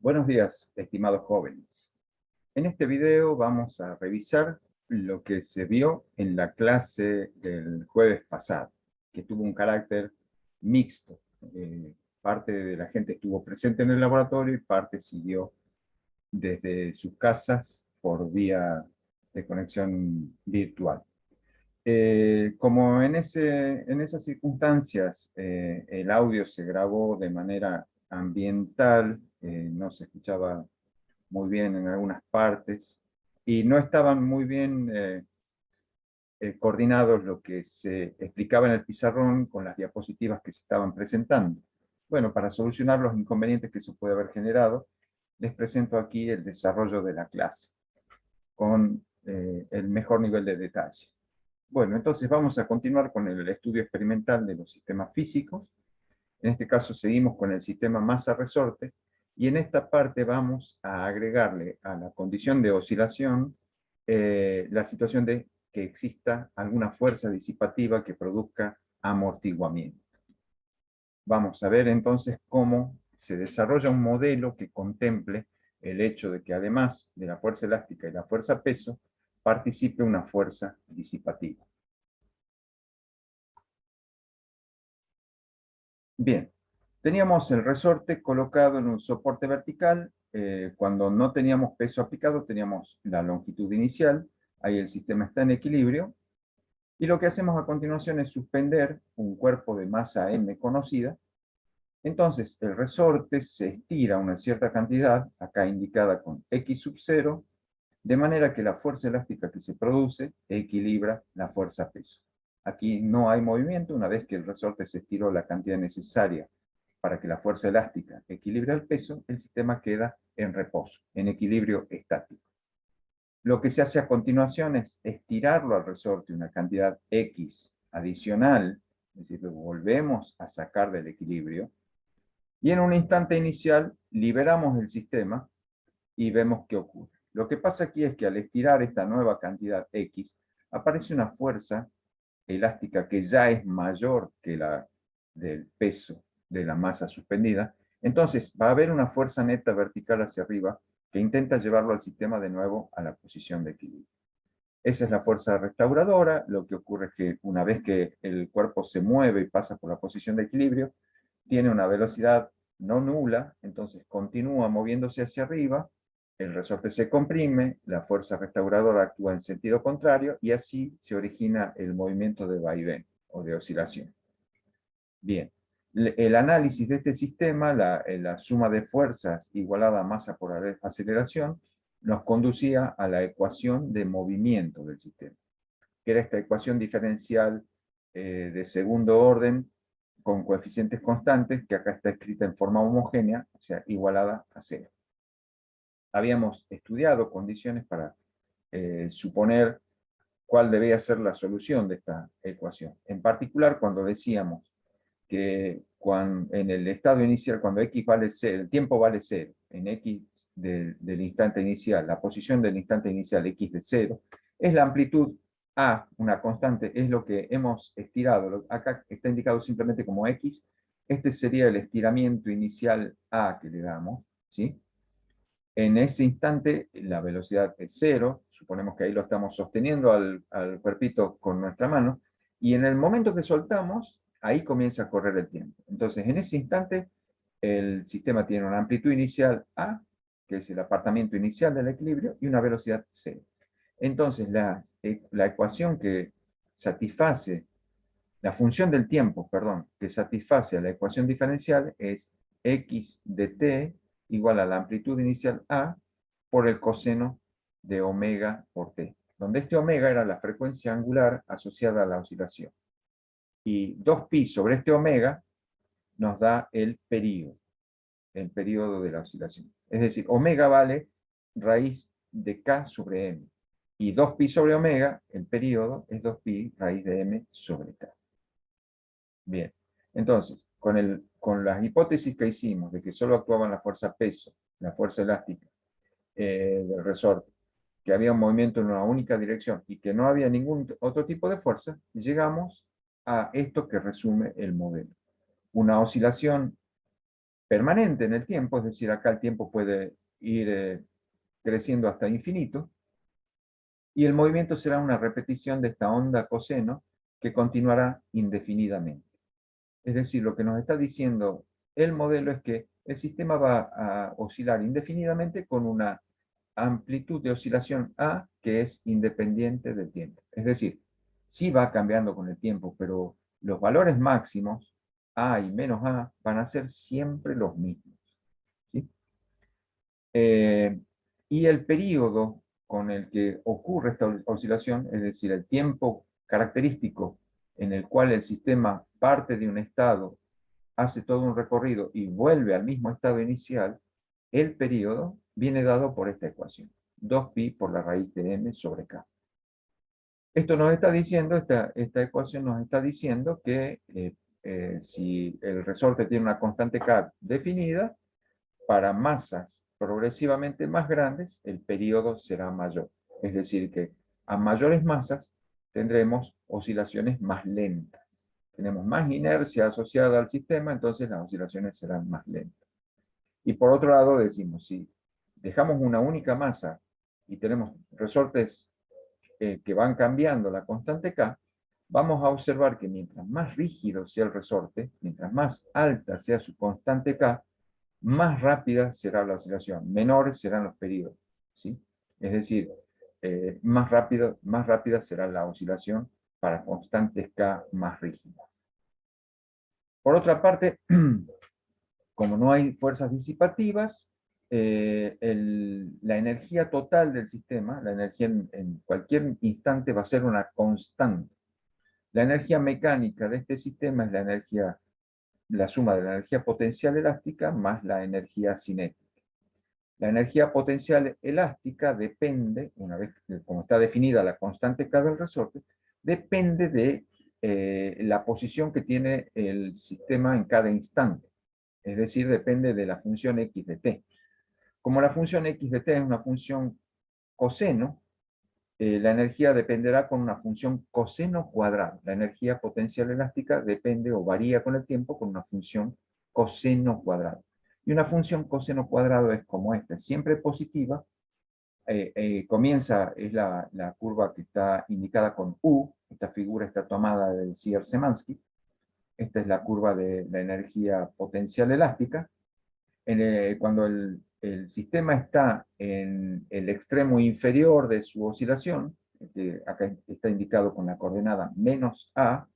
Buenos días, estimados jóvenes. En este video vamos a revisar lo que se vio en la clase del jueves pasado, que tuvo un carácter mixto. Parte de la gente estuvo presente en el laboratorio y parte siguió desde sus casas por vía de conexión virtual. Como en esas circunstancias el audio se grabó de manera ambiental, no se escuchaba muy bien en algunas partes, y no estaban muy bien coordinados lo que se explicaba en el pizarrón con las diapositivas que se estaban presentando. Bueno, para solucionar los inconvenientes que eso puede haber generado, les presento aquí el desarrollo de la clase, con el mejor nivel de detalle. Bueno, entonces vamos a continuar con el estudio experimental de los sistemas físicos. En este caso seguimos con el sistema masa-resorte, y en esta parte vamos a agregarle a la condición de oscilación la situación de que exista alguna fuerza disipativa que produzca amortiguamiento. Vamos a ver entonces cómo se desarrolla un modelo que contemple el hecho de que además de la fuerza elástica y la fuerza peso, participe una fuerza disipativa. Bien, teníamos el resorte colocado en un soporte vertical. Cuando no teníamos peso aplicado, teníamos la longitud inicial. Ahí el sistema está en equilibrio. Y lo que hacemos a continuación es suspender un cuerpo de masa m conocida. Entonces, el resorte se estira una cierta cantidad, acá indicada con x sub 0, de manera que la fuerza elástica que se produce equilibra la fuerza peso. Aquí no hay movimiento. Una vez que el resorte se estiró la cantidad necesaria para que la fuerza elástica equilibre el peso, el sistema queda en reposo, en equilibrio estático. Lo que se hace a continuación es estirarlo al resorte una cantidad X adicional, es decir, lo volvemos a sacar del equilibrio, y en un instante inicial liberamos el sistema y vemos qué ocurre. Lo que pasa aquí es que al estirar esta nueva cantidad X, aparece una fuerza elástica que ya es mayor que la del peso de la masa suspendida. Entonces va a haber una fuerza neta vertical hacia arriba que intenta llevarlo al sistema de nuevo a la posición de equilibrio. Esa es la fuerza restauradora. Lo que ocurre es que una vez que el cuerpo se mueve y pasa por la posición de equilibrio, tiene una velocidad no nula, entonces continúa moviéndose hacia arriba, el resorte se comprime, la fuerza restauradora actúa en sentido contrario, y así se origina el movimiento de vaivén o de oscilación. Bien, el análisis de este sistema, la suma de fuerzas igualada a masa por aceleración, nos conducía a la ecuación de movimiento del sistema, que era esta ecuación diferencial de segundo orden con coeficientes constantes, que acá está escrita en forma homogénea, o sea, igualada a cero. Habíamos estudiado condiciones para suponer cuál debía ser la solución de esta ecuación. En particular, cuando decíamos que en el estado inicial, cuando x vale 0, el tiempo vale 0, en x del instante inicial, la posición del instante inicial x de 0, es la amplitud a, una constante, es lo que hemos estirado. Acá está indicado simplemente como x. Este sería el estiramiento inicial a que le damos, ¿sí? En ese instante la velocidad es 0, suponemos que ahí lo estamos sosteniendo al cuerpito con nuestra mano, y en el momento que soltamos, ahí comienza a correr el tiempo. Entonces, en ese instante, el sistema tiene una amplitud inicial A, que es el apartamiento inicial del equilibrio, y una velocidad 0. Entonces, la ecuación que satisface, la función del tiempo, perdón, que satisface a la ecuación diferencial es x de t igual a la amplitud inicial A por el coseno de omega por t, donde este omega era la frecuencia angular asociada a la oscilación. Y 2pi sobre este omega nos da el periodo de la oscilación. Es decir, omega vale raíz de k sobre m. Y 2pi sobre omega, el periodo, es 2pi raíz de m sobre k. Bien, entonces, con las hipótesis que hicimos de que solo actuaban la fuerza peso, la fuerza elástica del resorte, que había un movimiento en una única dirección y que no había ningún otro tipo de fuerza, llegamos a esto que resume el modelo. Una oscilación permanente en el tiempo, es decir, acá el tiempo puede ir creciendo hasta infinito, y el movimiento será una repetición de esta onda coseno que continuará indefinidamente. Es decir, lo que nos está diciendo el modelo es que el sistema va a oscilar indefinidamente con una amplitud de oscilación A que es independiente del tiempo. Es decir, sí va cambiando con el tiempo, pero los valores máximos, A y menos A, van a ser siempre los mismos. ¿Sí? Y el periodo con el que ocurre esta oscilación, es decir, el tiempo característico en el cual el sistema parte de un estado, hace todo un recorrido y vuelve al mismo estado inicial, el periodo viene dado por esta ecuación, 2pi por la raíz de m sobre k. Esto nos está diciendo, esta ecuación nos está diciendo que si el resorte tiene una constante k definida, para masas progresivamente más grandes, el periodo será mayor. Es decir, que a mayores masas tendremos oscilaciones más lentas. Tenemos más inercia asociada al sistema, entonces las oscilaciones serán más lentas. Y por otro lado decimos, si dejamos una única masa y tenemos resortes que van cambiando la constante K, vamos a observar que mientras más rígido sea el resorte, mientras más alta sea su constante K, más rápida será la oscilación, menores serán los periodos. ¿Sí? Es decir, más rápida será la oscilación para constantes K más rígidas. Por otra parte, como no hay fuerzas disipativas, la energía total del sistema, la energía en cualquier instante va a ser una constante. La energía mecánica de este sistema es la suma de la energía potencial elástica más la energía cinética. La energía potencial elástica depende, una vez como está definida la constante K del resorte, depende de la posición que tiene el sistema en cada instante. Es decir, depende de la función x de t. Como la función x de t es una función coseno, la energía dependerá con una función coseno cuadrado. La energía potencial elástica depende o varía con el tiempo con una función coseno cuadrado. Y una función coseno cuadrado es como esta, siempre positiva. Es la curva que está indicada con U. Esta figura está tomada del Sierre-Szymanski. Esta es la curva de la energía potencial elástica. Cuando el sistema está en el extremo inferior de su oscilación, que acá está indicado con la coordenada menos A,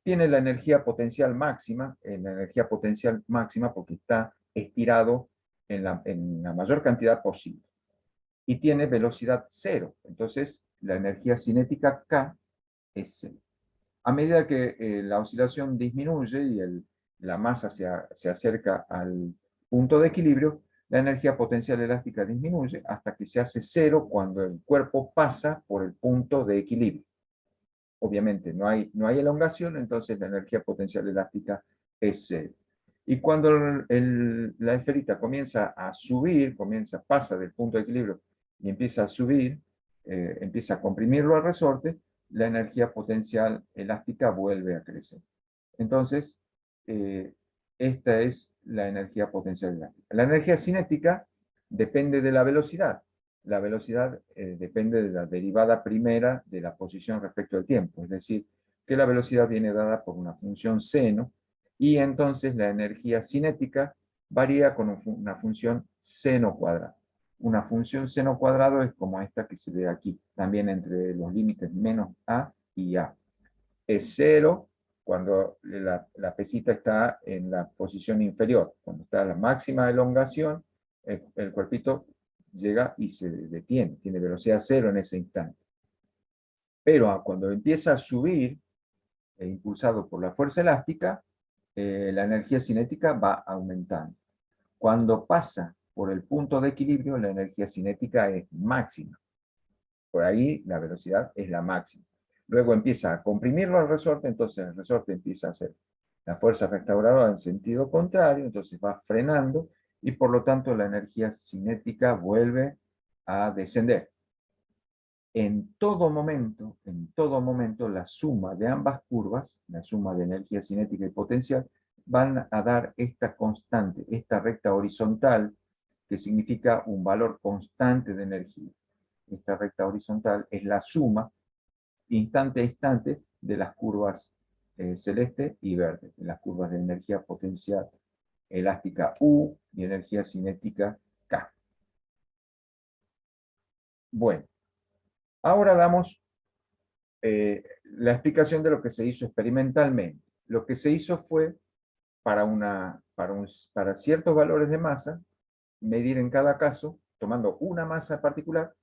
tiene la energía potencial máxima, porque está estirado en la mayor cantidad posible. Y tiene velocidad cero. Entonces, la energía cinética K es cero. A medida que la oscilación disminuye y la masa se acerca al punto de equilibrio, la energía potencial elástica disminuye hasta que se hace cero cuando el cuerpo pasa por el punto de equilibrio. Obviamente no hay elongación, entonces la energía potencial elástica es cero. Y cuando la esferita comienza a subir, pasa del punto de equilibrio y empieza a subir, empieza a comprimirlo al resorte, la energía potencial elástica vuelve a crecer. Entonces, esta es la energía potencial elástica. La energía cinética depende de la velocidad. La velocidad depende de la derivada primera de la posición respecto al tiempo. Es decir, que la velocidad viene dada por una función seno, y entonces la energía cinética varía con una función seno cuadrado. Una función seno cuadrado es como esta que se ve aquí, también entre los límites menos a y a. Es cero cuando la pesita está en la posición inferior. Cuando está a la máxima elongación, el cuerpito llega y se detiene, tiene velocidad cero en ese instante. Pero cuando empieza a subir, impulsado por la fuerza elástica, la energía cinética va aumentando. Cuando pasa por el punto de equilibrio, la energía cinética es máxima. Por ahí la velocidad es la máxima. Luego empieza a comprimirlo al resorte, entonces el resorte empieza a hacer la fuerza restauradora en sentido contrario, entonces va frenando y por lo tanto la energía cinética vuelve a descender. En todo momento, la suma de ambas curvas, la suma de energía cinética y potencial, van a dar esta constante, esta recta horizontal, que significa un valor constante de energía. Esta recta horizontal es la suma instante a instante de las curvas celeste y verde, de las curvas de energía potencial elástica U y energía cinética K. Bueno, ahora damos la explicación de lo que se hizo experimentalmente. Lo que se hizo fue, para ciertos valores de masa, medir en cada caso, tomando una masa particular,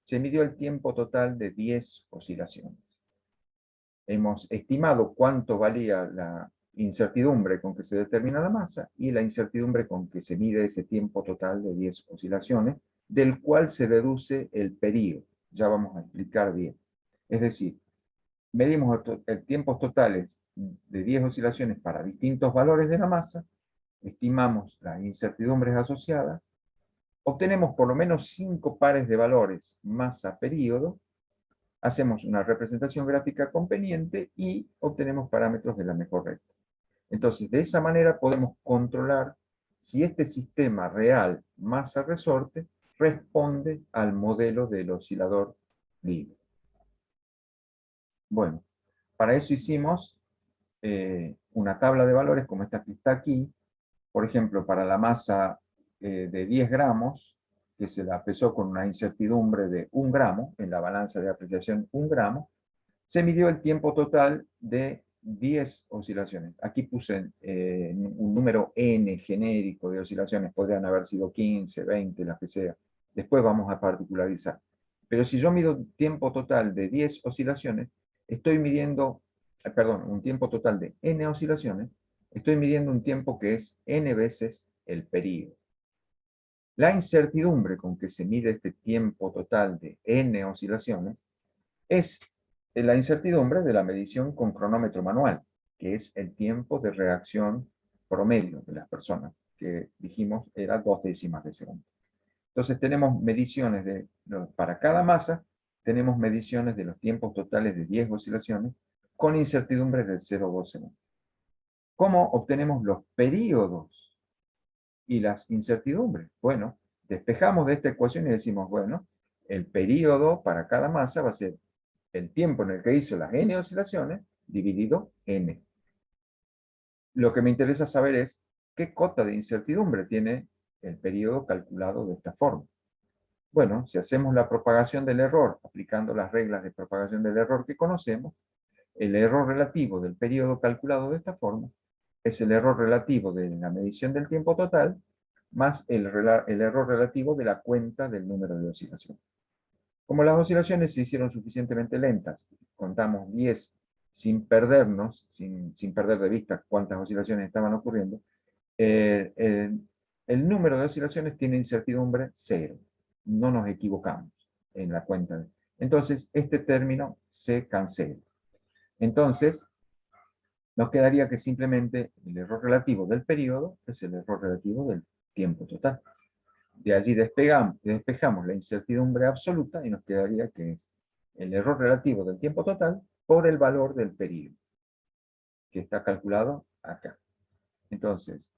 se midió el tiempo total de 10 oscilaciones. Hemos estimado cuánto valía la incertidumbre con que se determina la masa y la incertidumbre con que se mide ese tiempo total de 10 oscilaciones, del cual se deduce el periodo. Ya vamos a explicar bien. Es decir, medimos el tiempos totales de 10 oscilaciones para distintos valores de la masa, estimamos las incertidumbres asociadas, obtenemos por lo menos 5 pares de valores masa-período, hacemos una representación gráfica conveniente y obtenemos parámetros de la mejor recta. Entonces, de esa manera podemos controlar si este sistema real masa-resorte responde al modelo del oscilador libre. Bueno, para eso hicimos una tabla de valores como esta que está aquí. Por ejemplo, para la masa de 10 gramos, que se la pesó con una incertidumbre de 1 gramo, en la balanza de apreciación 1 gramo, se midió el tiempo total de 10 oscilaciones. Aquí puse un número n genérico de oscilaciones, podrían haber sido 15, 20, las que sea. Después vamos a particularizar. Pero si yo mido tiempo total de 10 oscilaciones, estoy midiendo, perdón, un tiempo total de n oscilaciones, estoy midiendo un tiempo que es n veces el período. La incertidumbre con que se mide este tiempo total de n oscilaciones es la incertidumbre de la medición con cronómetro manual, que es el tiempo de reacción promedio de las personas, que dijimos era 2 décimas de segundo. Entonces tenemos mediciones para cada masa, tenemos mediciones de los tiempos totales de 10 oscilaciones con incertidumbres de 0,2 segundos. ¿Cómo obtenemos los períodos y las incertidumbres? Bueno, despejamos de esta ecuación y decimos, bueno, el período para cada masa va a ser el tiempo en el que hizo las n oscilaciones dividido n. Lo que me interesa saber es qué cota de incertidumbre tiene el periodo calculado de esta forma. Bueno, si hacemos la propagación del error aplicando las reglas de propagación del error que conocemos, el error relativo del periodo calculado de esta forma es el error relativo de la medición del tiempo total más el error relativo de la cuenta del número de oscilaciones. Como las oscilaciones se hicieron suficientemente lentas, contamos 10 sin perdernos, sin perder de vista cuántas oscilaciones estaban ocurriendo, el número de oscilaciones tiene incertidumbre 0. No nos equivocamos en la cuenta. Entonces, este término se cancela. Entonces, nos quedaría que simplemente el error relativo del periodo es el error relativo del tiempo total. De allí despejamos la incertidumbre absoluta y nos quedaría que es el error relativo del tiempo total por el valor del periodo, que está calculado acá. Entonces,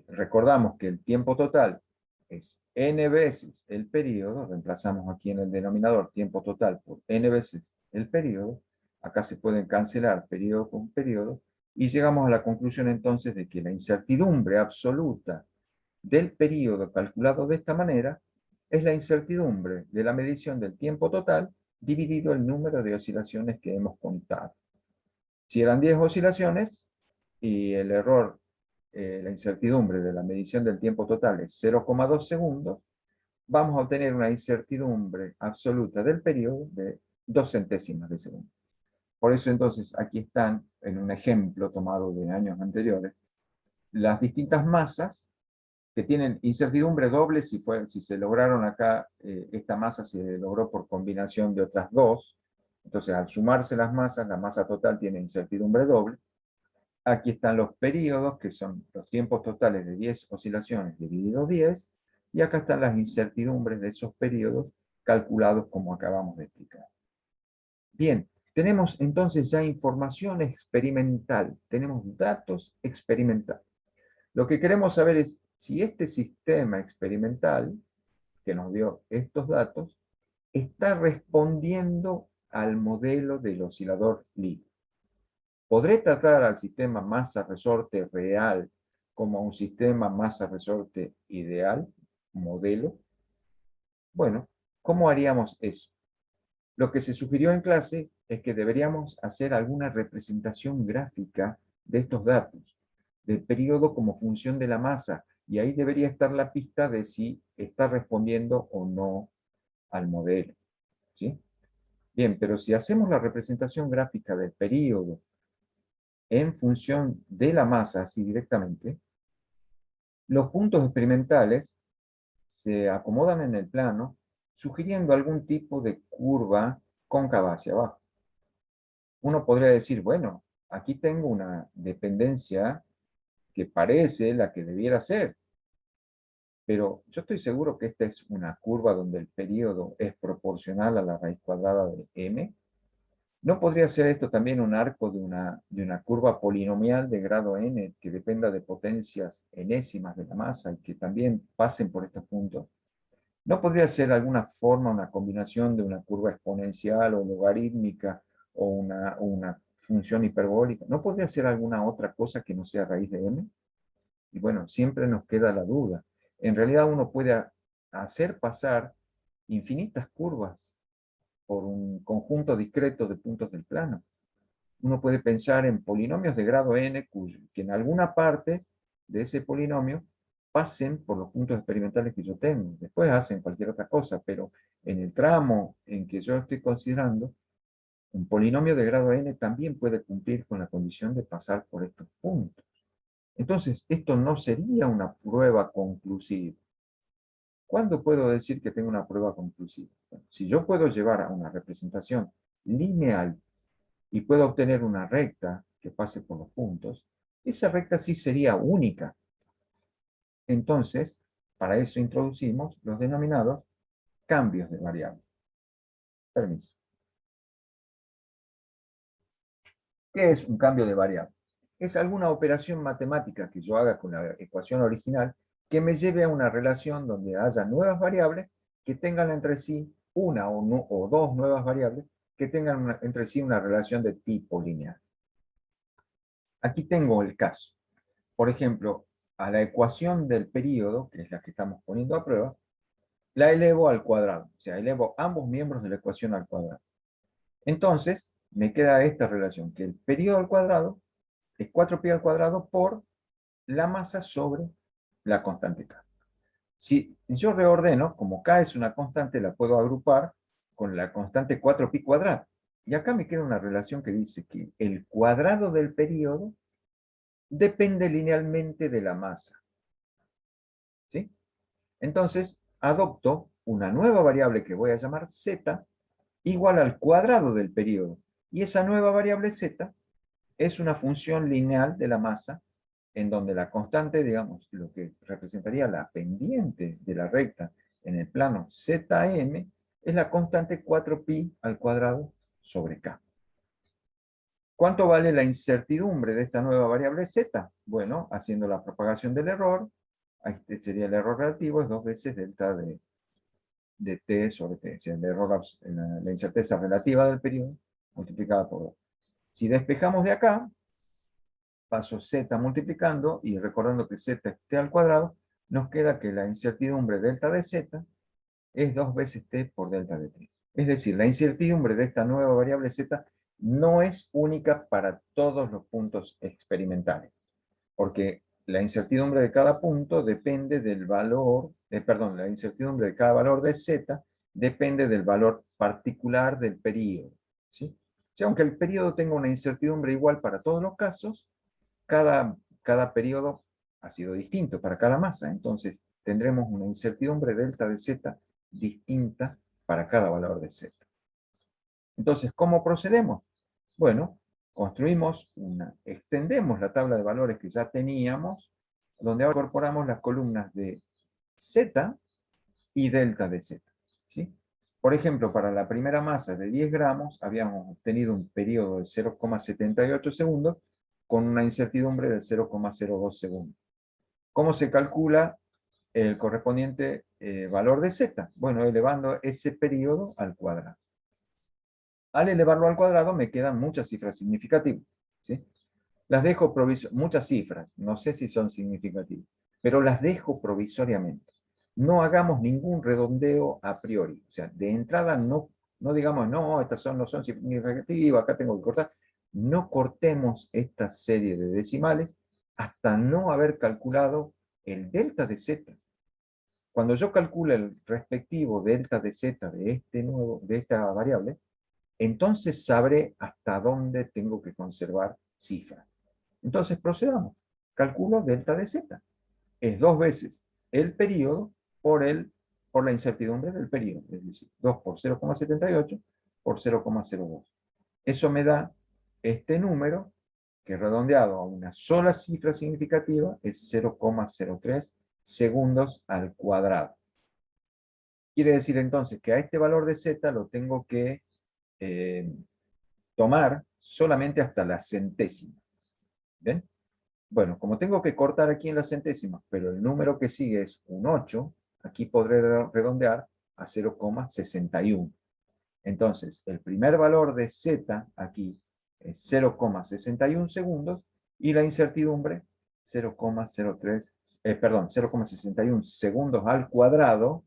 recordamos que el tiempo total es n veces el periodo, reemplazamos aquí en el denominador tiempo total por n veces el periodo, acá se pueden cancelar periodo con periodo, y llegamos a la conclusión entonces de que la incertidumbre absoluta del periodo calculado de esta manera es la incertidumbre de la medición del tiempo total dividido el número de oscilaciones que hemos contado. Si eran 10 oscilaciones y el error, la incertidumbre de la medición del tiempo total es 0,2 segundos, vamos a obtener una incertidumbre absoluta del periodo de 2 centésimas de segundo. Por eso entonces aquí están, en un ejemplo tomado de años anteriores, las distintas masas que tienen incertidumbre doble si se lograron acá, esta masa se logró por combinación de otras dos. Entonces, al sumarse las masas, la masa total tiene incertidumbre doble. Aquí están los periodos, que son los tiempos totales de 10 oscilaciones dividido 10, y acá están las incertidumbres de esos periodos calculados como acabamos de explicar. Bien, Tenemos entonces ya información experimental, tenemos datos experimentales. Lo que queremos saber es si este sistema experimental que nos dio estos datos está respondiendo al modelo del oscilador Lie. ¿Podré tratar al sistema masa-resorte real como un sistema masa-resorte ideal, modelo? Bueno, ¿cómo haríamos eso? Lo que se sugirió en clase es que deberíamos hacer alguna representación gráfica de estos datos, del periodo como función de la masa, y ahí debería estar la pista de si está respondiendo o no al modelo, ¿sí? Bien, pero si hacemos la representación gráfica del periodo en función de la masa, así directamente, los puntos experimentales se acomodan en el plano, sugiriendo algún tipo de curva cóncava hacia abajo. Uno podría decir, bueno, aquí tengo una dependencia que parece la que debiera ser, pero yo estoy seguro que esta es una curva donde el periodo es proporcional a la raíz cuadrada de m. ¿No podría ser esto también un arco de una curva polinomial de grado n que dependa de potencias enésimas de la masa y que también pasen por estos puntos? ¿No podría ser alguna forma, una combinación de una curva exponencial o logarítmica o una función hiperbólica? ¿No podría ser alguna otra cosa que no sea raíz de m? Y bueno, siempre nos queda la duda. En realidad uno puede hacer pasar infinitas curvas por un conjunto discreto de puntos del plano. Uno puede pensar en polinomios de grado n, que en alguna parte de ese polinomio pasen por los puntos experimentales que yo tengo. Después hacen cualquier otra cosa, pero en el tramo en que yo estoy considerando, un polinomio de grado n también puede cumplir con la condición de pasar por estos puntos. Entonces, esto no sería una prueba conclusiva. ¿Cuándo puedo decir que tengo una prueba conclusiva? Bueno, si yo puedo llevar a una representación lineal y puedo obtener una recta que pase por los puntos, esa recta sí sería única. Entonces, para eso introducimos los denominados cambios de variable. Permiso. ¿Qué es un cambio de variable? Es alguna operación matemática que yo haga con la ecuación original que me lleve a una relación donde haya nuevas variables que tengan entre sí una o dos nuevas variables que tengan entre sí una relación de tipo lineal. Aquí tengo el caso. Por ejemplo, a la ecuación del periodo, que es la que estamos poniendo a prueba, la elevo al cuadrado. O sea, elevo ambos miembros de la ecuación al cuadrado. Entonces, me queda esta relación, que el periodo al cuadrado es 4pi al cuadrado por la masa sobre la constante K. Si yo reordeno, como K es una constante, la puedo agrupar con la constante 4pi cuadrado. Y acá me queda una relación que dice que el cuadrado del periodo depende linealmente de la masa. ¿Sí? Entonces, adopto una nueva variable que voy a llamar z igual al cuadrado del periodo. Y esa nueva variable z es una función lineal de la masa en donde la constante, digamos, lo que representaría la pendiente de la recta en el plano zm, es la constante 4pi al cuadrado sobre k. ¿Cuánto vale la incertidumbre de esta nueva variable z? Bueno, haciendo la propagación del error, este sería el error relativo, es 2 veces delta de t sobre t, o sea, el error, la incerteza relativa del periodo multiplicada por 2. Si despejamos de acá, paso z multiplicando y recordando que z es t al cuadrado, nos queda que la incertidumbre delta de z es 2 veces t por delta de t. Es decir, la incertidumbre de esta nueva variable z no es única para todos los puntos experimentales, porque la incertidumbre de cada punto depende del valor, perdón, la incertidumbre de cada valor de z depende del valor particular del periodo. ¿Sí? O sea, aunque el periodo tenga una incertidumbre igual para todos los casos, cada periodo ha sido distinto para cada masa. Entonces, tendremos una incertidumbre delta de z distinta para cada valor de z. Entonces, ¿cómo procedemos? Bueno, extendemos la tabla de valores que ya teníamos, donde ahora incorporamos las columnas de z y delta de z. ¿Sí? Por ejemplo, para la primera masa de 10 gramos, habíamos obtenido un periodo de 0,78 segundos con una incertidumbre de 0,02 segundos. ¿Cómo se calcula el correspondiente valor de z? Bueno, elevando ese periodo al cuadrado. Al elevarlo al cuadrado me quedan muchas cifras significativas, ¿sí? Las dejo muchas cifras, no sé si son significativas, pero las dejo provisoriamente. No hagamos ningún redondeo a priori. O sea, de entrada no digamos, no, estas no son significativas, acá tengo que cortar. No cortemos esta serie de decimales hasta no haber calculado el delta de z. Cuando yo calcule el respectivo delta de z de esta variable, entonces sabré hasta dónde tengo que conservar cifras. Entonces procedamos. Calculo delta de z. Es 2 veces el periodo por la incertidumbre del periodo. Es decir, 2 por 0,78 por 0,02. Eso me da este número que redondeado a una sola cifra significativa es 0,03 segundos al cuadrado. Quiere decir entonces que a este valor de z lo tengo que eh, tomar solamente hasta la centésima. ¿Ven? Bueno, como tengo que cortar aquí en las centésimas, pero el número que sigue es un 8, aquí podré redondear a 0,61. Entonces, el primer valor de z aquí es 0,61 segundos y la incertidumbre 0,03, perdón, 0,61 segundos al cuadrado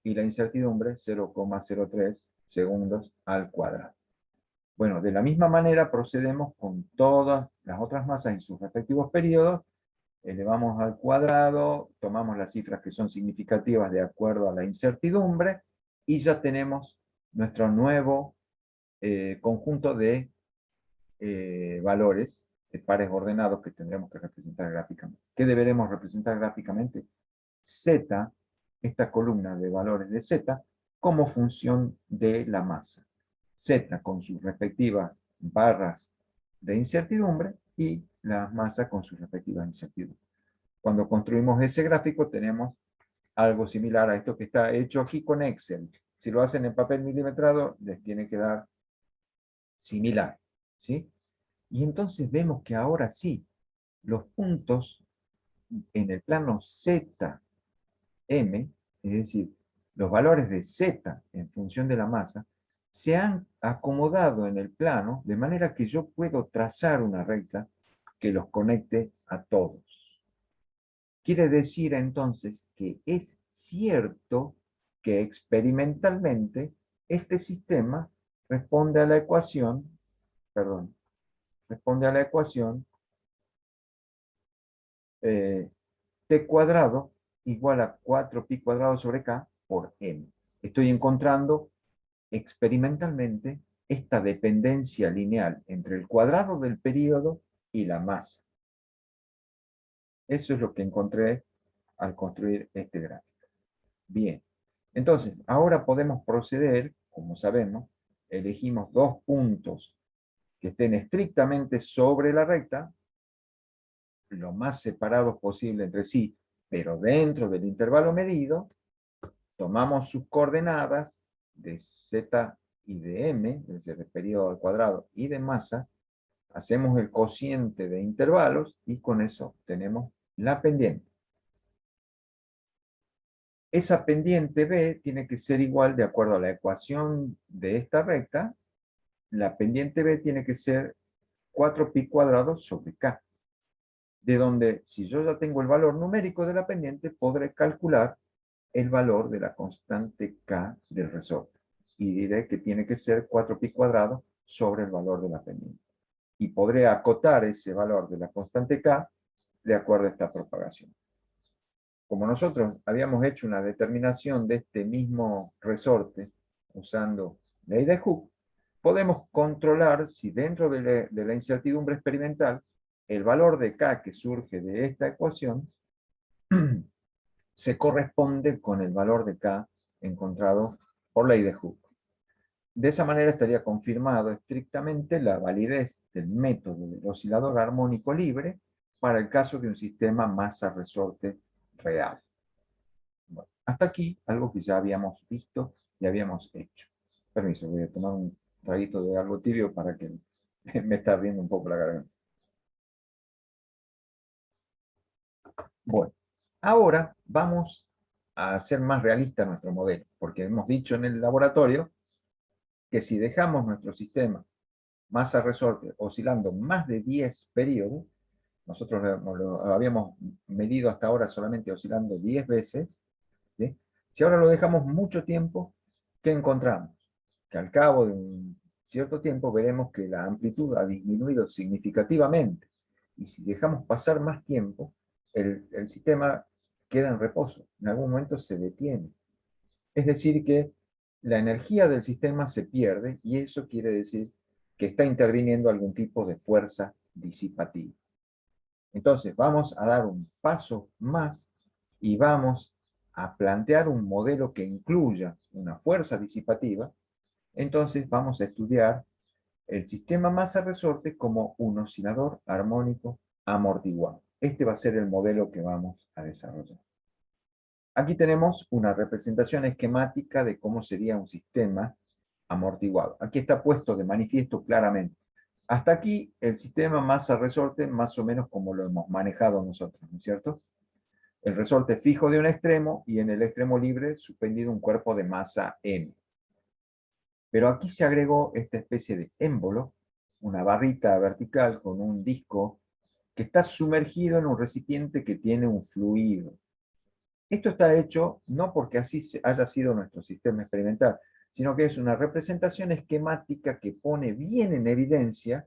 y la incertidumbre 0,03 segundos al cuadrado. Bueno, de la misma manera procedemos con todas las otras masas en sus respectivos periodos, elevamos al cuadrado, tomamos las cifras que son significativas de acuerdo a la incertidumbre, y ya tenemos nuestro nuevo conjunto de valores, de pares ordenados que tendremos que representar gráficamente. ¿Qué deberemos representar gráficamente? Z, esta columna de valores de Z, como función de la masa. Z con sus respectivas barras de incertidumbre y la masa con sus respectivas incertidumbres. Cuando construimos ese gráfico tenemos algo similar a esto que está hecho aquí con Excel. Si lo hacen en papel milimetrado, les tiene que dar similar, ¿sí? Y entonces vemos que ahora sí, los puntos en el plano ZM, es decir, los valores de Z en función de la masa, se han acomodado en el plano de manera que yo puedo trazar una recta que los conecte a todos. Quiere decir entonces que es cierto que experimentalmente este sistema responde a la ecuación, perdón, responde a la ecuación t cuadrado igual a 4pi cuadrado sobre k por m. Estoy encontrando experimentalmente esta dependencia lineal entre el cuadrado del período y la masa. Eso es lo que encontré al construir este gráfico. Bien, entonces, ahora podemos proceder, como sabemos, elegimos dos puntos que estén estrictamente sobre la recta, lo más separados posible entre sí, pero dentro del intervalo medido, tomamos sus coordenadas de z y de m, es decir, de periodo al cuadrado y de masa, hacemos el cociente de intervalos y con eso tenemos la pendiente. Esa pendiente b tiene que ser igual, de acuerdo a la ecuación de esta recta, la pendiente b tiene que ser 4pi cuadrado sobre k. De donde, si yo ya tengo el valor numérico de la pendiente, podré calcular el valor de la constante k del resorte. Y diré que tiene que ser 4pi cuadrado sobre el valor de la pendiente. Y podré acotar ese valor de la constante k de acuerdo a esta propagación. Como nosotros habíamos hecho una determinación de este mismo resorte usando ley de Hooke, podemos controlar si dentro de la incertidumbre experimental el valor de k que surge de esta ecuación se corresponde con el valor de k encontrado por ley de Hooke. De esa manera estaría confirmado estrictamente la validez del método del oscilador armónico libre para el caso de un sistema masa-resorte real. Bueno, hasta aquí algo que ya habíamos visto que habíamos hecho. Permiso, voy a tomar un traguito de algo tibio para que me está ardiendo un poco la garganta. Bueno, ahora vamos a hacer más realista nuestro modelo, porque hemos dicho en el laboratorio que si dejamos nuestro sistema masa-resorte oscilando más de 10 periodos, nosotros lo habíamos medido hasta ahora solamente oscilando 10 veces, ¿sí? Si ahora lo dejamos mucho tiempo, ¿qué encontramos? Que al cabo de un cierto tiempo veremos que la amplitud ha disminuido significativamente. Y si dejamos pasar más tiempo, el sistema queda en reposo. En algún momento se detiene. Es decir, que la energía del sistema se pierde y eso quiere decir que está interviniendo algún tipo de fuerza disipativa. Entonces vamos a dar un paso más y vamos a plantear un modelo que incluya una fuerza disipativa. Entonces vamos a estudiar el sistema masa-resorte como un oscilador armónico amortiguado. Este va a ser el modelo que vamos a desarrollar. Aquí tenemos una representación esquemática de cómo sería un sistema amortiguado. Aquí está puesto de manifiesto claramente. Hasta aquí el sistema masa-resorte más o menos como lo hemos manejado nosotros, ¿no es cierto? El resorte fijo de un extremo y en el extremo libre suspendido un cuerpo de masa m. Pero aquí se agregó esta especie de émbolo, una barrita vertical con un disco que está sumergido en un recipiente que tiene un fluido. Esto está hecho no porque así haya sido nuestro sistema experimental, sino que es una representación esquemática que pone bien en evidencia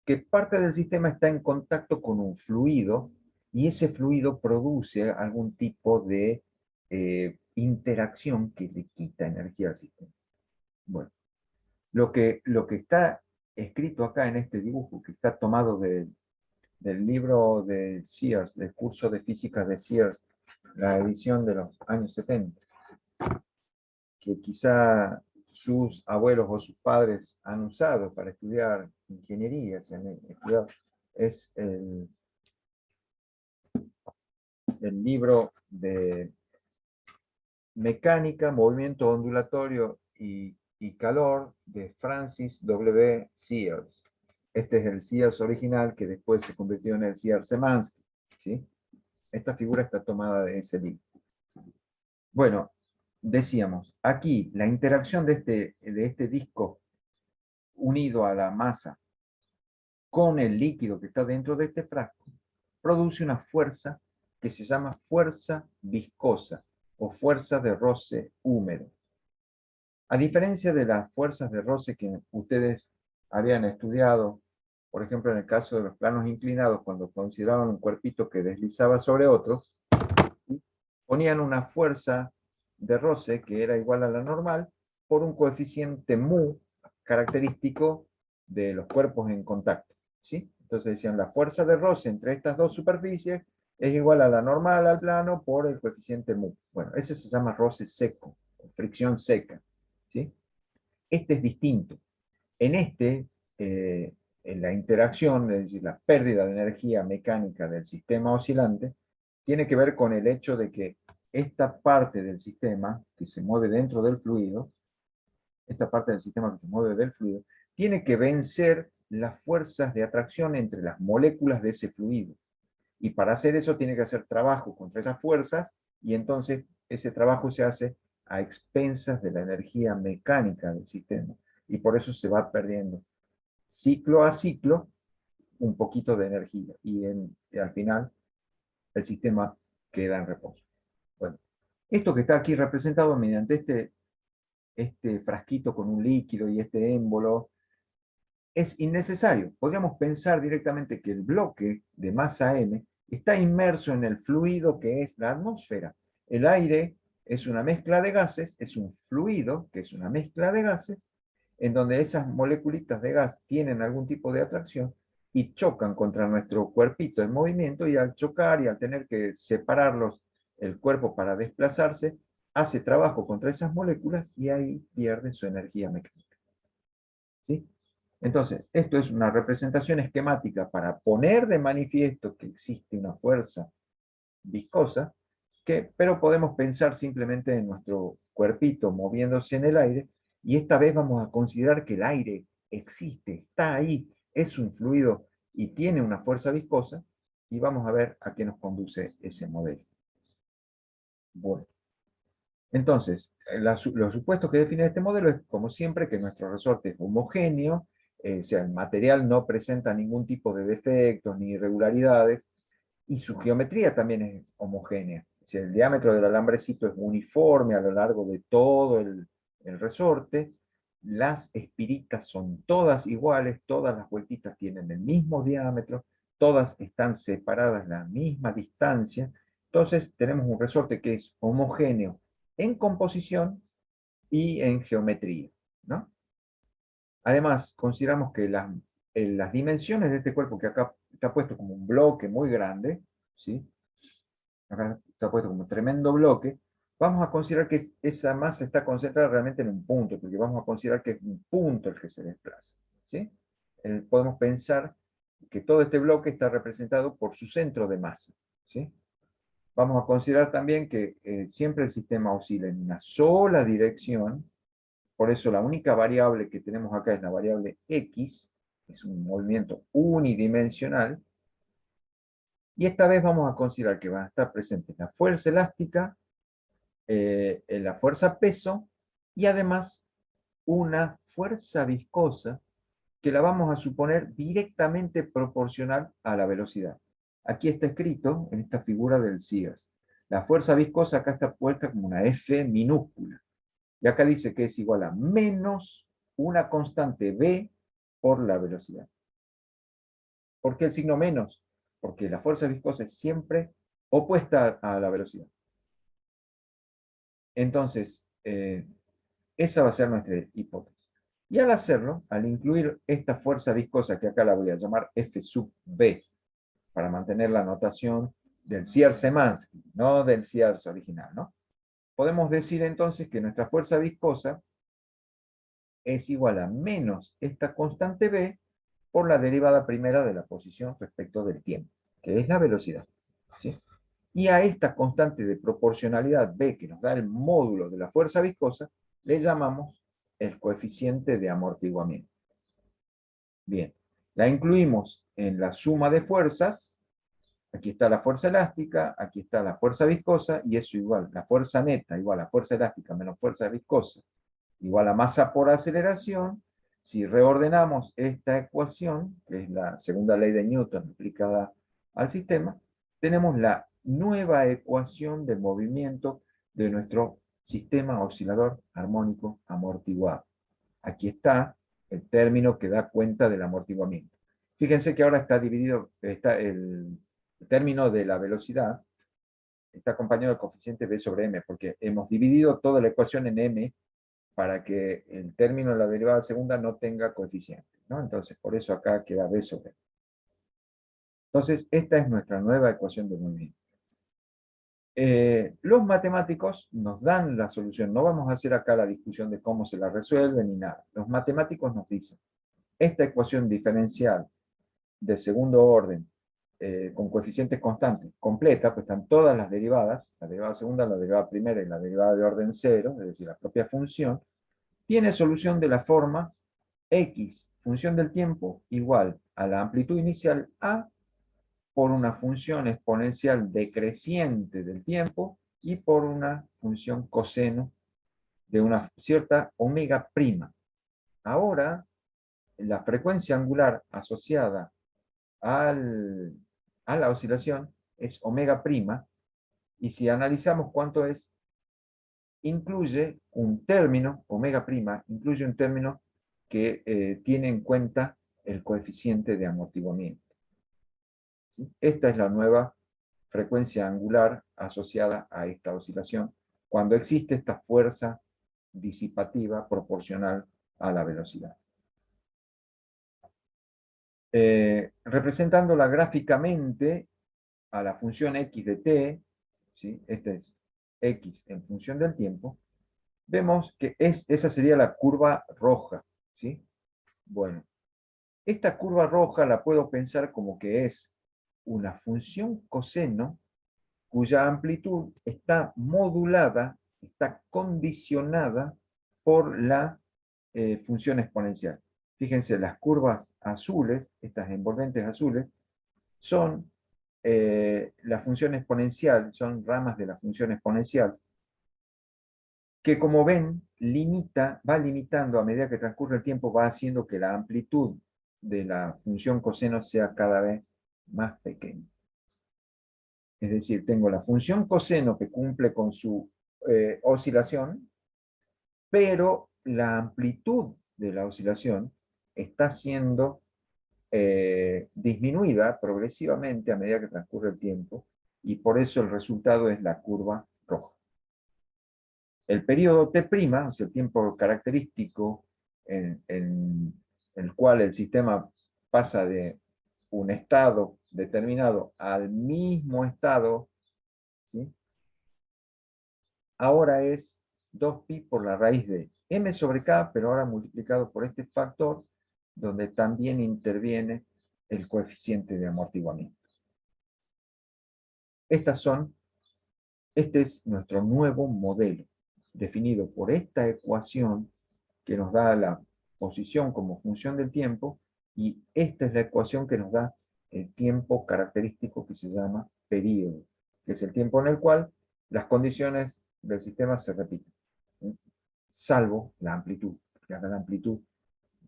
que parte del sistema está en contacto con un fluido y ese fluido produce algún tipo de interacción que le quita energía al sistema. Bueno, lo que está escrito acá en este dibujo, que está tomado del libro de Sears, del curso de física de Sears, la edición de los años 70, que quizá sus abuelos o sus padres han usado para estudiar ingeniería, es el libro de Mecánica, Movimiento Ondulatorio y Calor de Francis W. Sears. Este es el Sears original que después se convirtió en el Sears-Szymanski, ¿sí? Esta figura está tomada de ese libro. Bueno, decíamos, aquí la interacción de este disco unido a la masa con el líquido que está dentro de este frasco produce una fuerza que se llama fuerza viscosa o fuerza de roce húmedo. A diferencia de las fuerzas de roce que ustedes habían estudiado, por ejemplo en el caso de los planos inclinados, cuando consideraban un cuerpito que deslizaba sobre otro, ponían una fuerza de roce que era igual a la normal por un coeficiente mu característico de los cuerpos en contacto, ¿sí? Entonces decían la fuerza de roce entre estas dos superficies es igual a la normal al plano por el coeficiente mu. Bueno, ese se llama roce seco, fricción seca, ¿sí? Este es distinto. En este, en la interacción, es decir, la pérdida de energía mecánica del sistema oscilante, tiene que ver con el hecho de que esta parte del sistema que se mueve dentro del fluido, esta parte del sistema que se mueve del fluido, tiene que vencer las fuerzas de atracción entre las moléculas de ese fluido. Y para hacer eso tiene que hacer trabajo contra esas fuerzas, y entonces ese trabajo se hace a expensas de la energía mecánica del sistema. Y por eso se va perdiendo ciclo a ciclo un poquito de energía. Y al final el sistema queda en reposo. Bueno, esto que está aquí representado mediante este frasquito con un líquido y este émbolo es innecesario. Podríamos pensar directamente que el bloque de masa m está inmerso en el fluido que es la atmósfera. El aire es una mezcla de gases, es un fluido que es una mezcla de gases, en donde esas moleculitas de gas tienen algún tipo de atracción y chocan contra nuestro cuerpito en movimiento, y al chocar y al tener que separarlos el cuerpo para desplazarse, hace trabajo contra esas moléculas y ahí pierde su energía mecánica. ¿Sí? Entonces, esto es una representación esquemática para poner de manifiesto que existe una fuerza viscosa, pero podemos pensar simplemente en nuestro cuerpito moviéndose en el aire, y esta vez vamos a considerar que el aire existe, está ahí, es un fluido y tiene una fuerza viscosa, y vamos a ver a qué nos conduce ese modelo. Bueno, entonces, los supuestos que define este modelo es, como siempre, que nuestro resorte es homogéneo, o sea, el material no presenta ningún tipo de defectos ni irregularidades, y su geometría también es homogénea. O sea, el diámetro del alambrecito es uniforme a lo largo de todo el resorte, las espiritas son todas iguales, todas las vueltitas tienen el mismo diámetro, todas están separadas la misma distancia, entonces tenemos un resorte que es homogéneo en composición y en geometría, ¿no? Además, consideramos que las dimensiones de este cuerpo, que acá está puesto como un bloque muy grande, ¿sí? Acá está puesto como un tremendo bloque, vamos a considerar que esa masa está concentrada realmente en un punto, porque vamos a considerar que es un punto el que se desplaza, ¿sí? Podemos pensar que todo este bloque está representado por su centro de masa, ¿sí? Vamos a considerar también que siempre el sistema oscila en una sola dirección, por eso la única variable que tenemos acá es la variable X, es un movimiento unidimensional, y esta vez vamos a considerar que van a estar presentes la fuerza elástica, la fuerza peso, y además una fuerza viscosa que la vamos a suponer directamente proporcional a la velocidad. Aquí está escrito en esta figura del Sears. La fuerza viscosa acá está puesta como una F minúscula. Y acá dice que es igual a menos una constante v por la velocidad. ¿Por qué el signo menos? Porque la fuerza viscosa es siempre opuesta a la velocidad. Entonces, esa va a ser nuestra hipótesis. Y al hacerlo, al incluir esta fuerza viscosa, que acá la voy a llamar F sub v, para mantener la notación del Sears-Szymanski, no del Sears original, ¿no? Podemos decir entonces que nuestra fuerza viscosa es igual a menos esta constante v por la derivada primera de la posición respecto del tiempo, que es la velocidad, ¿sí? Y a esta constante de proporcionalidad v, que nos da el módulo de la fuerza viscosa, le llamamos el coeficiente de amortiguamiento. Bien, la incluimos en la suma de fuerzas. Aquí está la fuerza elástica, aquí está la fuerza viscosa, y eso igual, la fuerza neta igual a fuerza elástica menos fuerza viscosa, igual a masa por aceleración. Si reordenamos esta ecuación, que es la segunda ley de Newton aplicada al sistema, tenemos la nueva ecuación de movimiento de nuestro sistema oscilador armónico amortiguado. Aquí está el término que da cuenta del amortiguamiento. Fíjense que ahora está dividido, está el término de la velocidad, está acompañado del coeficiente v sobre m, porque hemos dividido toda la ecuación en m para que el término de la derivada segunda no tenga coeficiente, ¿no? Entonces, por eso acá queda v sobre m. Entonces, esta es nuestra nueva ecuación de movimiento. Los matemáticos nos dan la solución, no vamos a hacer acá la discusión de cómo se la resuelven ni nada. Los matemáticos nos dicen, esta ecuación diferencial de segundo orden, con coeficientes constantes, completa, pues están todas las derivadas, la derivada segunda, la derivada primera y la derivada de orden cero, es decir, la propia función, tiene solución de la forma x, función del tiempo, igual a la amplitud inicial a por una función exponencial decreciente del tiempo y por una función coseno de una cierta omega prima. Ahora, la frecuencia angular asociada a la oscilación es omega prima, y si analizamos cuánto es, incluye un término, omega prima, incluye un término que tiene en cuenta el coeficiente de amortiguamiento. Esta es la nueva frecuencia angular asociada a esta oscilación, cuando existe esta fuerza disipativa proporcional a la velocidad. Representándola gráficamente a la función x de t, ¿sí? Este es x en función del tiempo, vemos que esa sería la curva roja, ¿sí? Bueno, esta curva roja la puedo pensar como que es una función coseno cuya amplitud está modulada está condicionada por la función exponencial. Fíjense, las curvas azules, estas envolventes azules, son la función exponencial, son ramas de la función exponencial, que como ven, va limitando a medida que transcurre el tiempo, va haciendo que la amplitud de la función coseno sea cada vez más pequeña. Es decir, tengo la función coseno que cumple con su oscilación, pero la amplitud de la oscilación está siendo disminuida progresivamente a medida que transcurre el tiempo, y por eso el resultado es la curva roja. El periodo T', o sea, el tiempo característico en el cual el sistema pasa de un estado determinado al mismo estado, ¿sí? Ahora es 2pi por la raíz de m sobre k, pero ahora multiplicado por este factor, donde también interviene el coeficiente de amortiguamiento. Este es nuestro nuevo modelo, definido por esta ecuación que nos da la posición como función del tiempo, y esta es la ecuación que nos da el tiempo característico que se llama período, que es el tiempo en el cual las condiciones del sistema se repiten, ¿sí? Salvo la amplitud, porque ahora la amplitud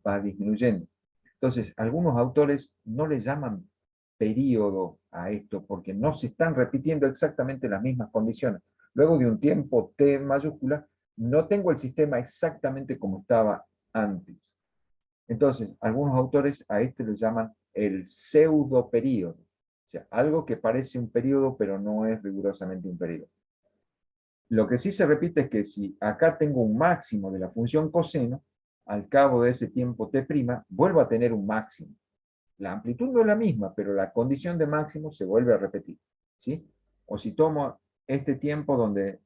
va disminuyendo. Entonces, algunos autores no le llaman período a esto, porque no se están repitiendo exactamente las mismas condiciones. Luego de un tiempo t mayúscula, no tengo el sistema exactamente como estaba antes. Entonces, algunos autores a este le llaman el pseudoperíodo. O sea, algo que parece un periodo, pero no es rigurosamente un periodo. Lo que sí se repite es que si acá tengo un máximo de la función coseno, al cabo de ese tiempo t', vuelvo a tener un máximo. La amplitud no es la misma, pero la condición de máximo se vuelve a repetir, ¿sí? O si tomo este tiempo donde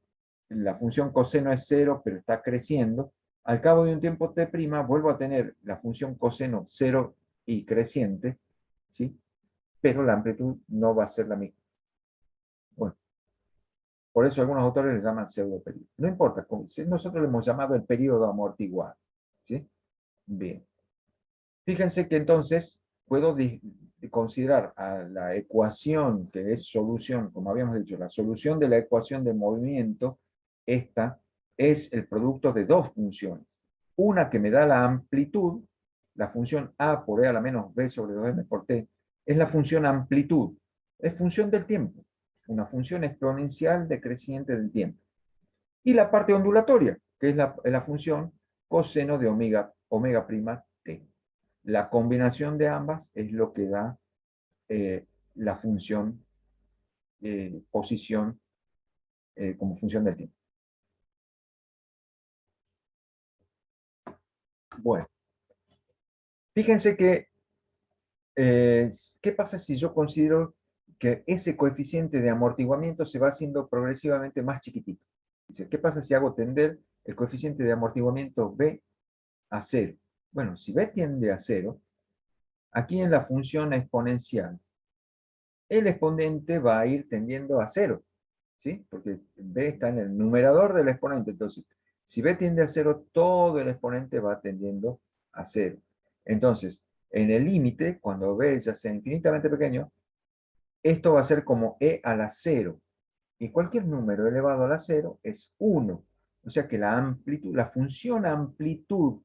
la función coseno es 0, pero está creciendo, al cabo de un tiempo t', vuelvo a tener la función coseno 0 y creciente, ¿sí? Pero la amplitud no va a ser la misma. Bueno, por eso algunos autores le llaman pseudoperíodo. No importa, nosotros le hemos llamado el periodo amortiguado, ¿sí? Bien. Fíjense que entonces puedo considerar a la ecuación que es solución, como habíamos dicho, la solución de la ecuación de movimiento, esta es el producto de dos funciones. Una que me da la amplitud, la función a por e a la menos b sobre 2m por t, es la función amplitud, es función del tiempo, una función exponencial decreciente del tiempo. Y la parte ondulatoria, que es la función coseno de omega prima t. La combinación de ambas es lo que da la función posición como función del tiempo. Bueno, fíjense que, ¿qué pasa si yo considero que ese coeficiente de amortiguamiento se va haciendo progresivamente más chiquitito? Dice, ¿qué pasa si hago tender el coeficiente de amortiguamiento b a 0? Bueno, si b tiende a 0, aquí en la función exponencial, el exponente va a ir tendiendo a 0, ¿sí? Porque b está en el numerador del exponente. Entonces, si b tiende a 0, todo el exponente va tendiendo a 0. Entonces, en el límite, cuando b ya sea infinitamente pequeño, esto va a ser como e a la 0. Y cualquier número elevado a la 0 es 1. O sea que la amplitud, la función amplitud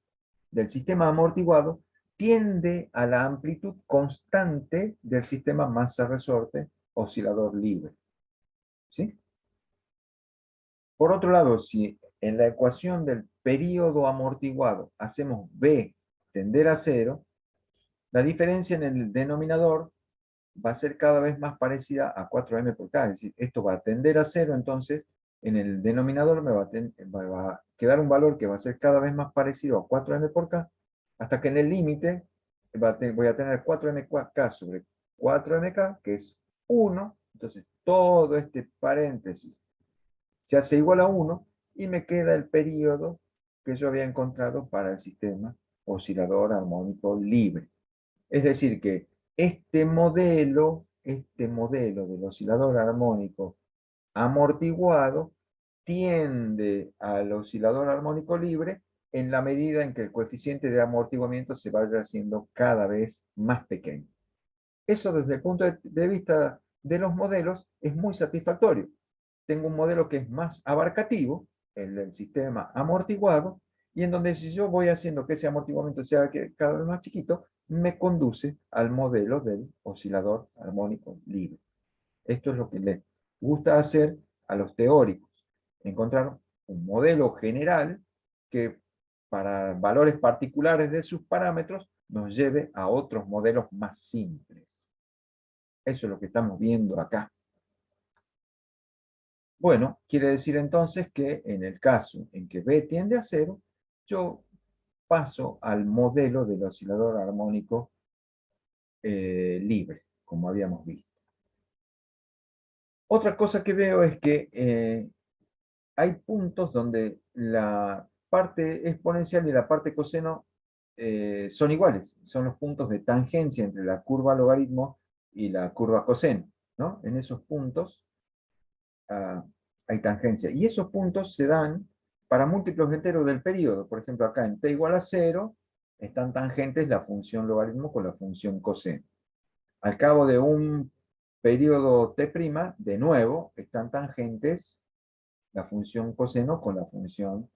del sistema amortiguado tiende a la amplitud constante del sistema masa-resorte oscilador libre, ¿sí? Por otro lado, si en la ecuación del periodo amortiguado hacemos b tender a 0, la diferencia en el denominador va a ser cada vez más parecida a 4m por k. Es decir, esto va a tender a 0, entonces en el denominador me va a quedar un valor que va a ser cada vez más parecido a 4m por k, hasta que en el límite voy a tener 4mk sobre 4mk, que es 1. Entonces todo este paréntesis se hace igual a 1 y me queda el periodo que yo había encontrado para el sistema oscilador armónico libre. Es decir, que este modelo del oscilador armónico amortiguado tiende al oscilador armónico libre en la medida en que el coeficiente de amortiguamiento se vaya haciendo cada vez más pequeño. Eso desde el punto de vista de los modelos es muy satisfactorio. Tengo un modelo que es más abarcativo, el del sistema amortiguado, y en donde si yo voy haciendo que ese amortiguamiento sea cada vez más chiquito, me conduce al modelo del oscilador armónico libre. Esto es lo que les gusta hacer a los teóricos, encontrar un modelo general que para valores particulares de sus parámetros nos lleve a otros modelos más simples. Eso es lo que estamos viendo acá. Bueno, quiere decir entonces que en el caso en que B tiende a cero, yo paso al modelo del oscilador armónico libre, como habíamos visto. Otra cosa que veo es que hay puntos donde la parte exponencial y la parte coseno son iguales. Son los puntos de tangencia entre la curva logaritmo y la curva coseno, ¿no? En esos puntos hay tangencia. Y esos puntos se dan para múltiplos enteros del periodo. Por ejemplo, acá en t igual a 0 están tangentes la función logaritmo con la función coseno. Al cabo de un periodo t', de nuevo, están tangentes la función coseno con la función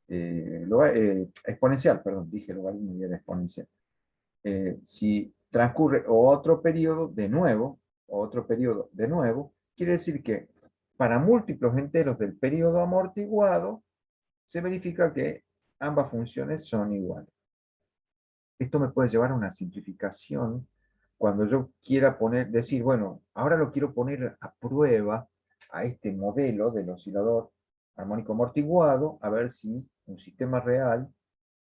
exponencial, perdón, dije logaritmo y era exponencial. Si transcurre otro periodo de nuevo, quiere decir que para múltiplos enteros del periodo amortiguado, se verifica que ambas funciones son iguales. Esto me puede llevar a una simplificación cuando yo quiera decir, bueno, ahora lo quiero poner a prueba a este modelo del oscilador armónico amortiguado, a ver si un sistema real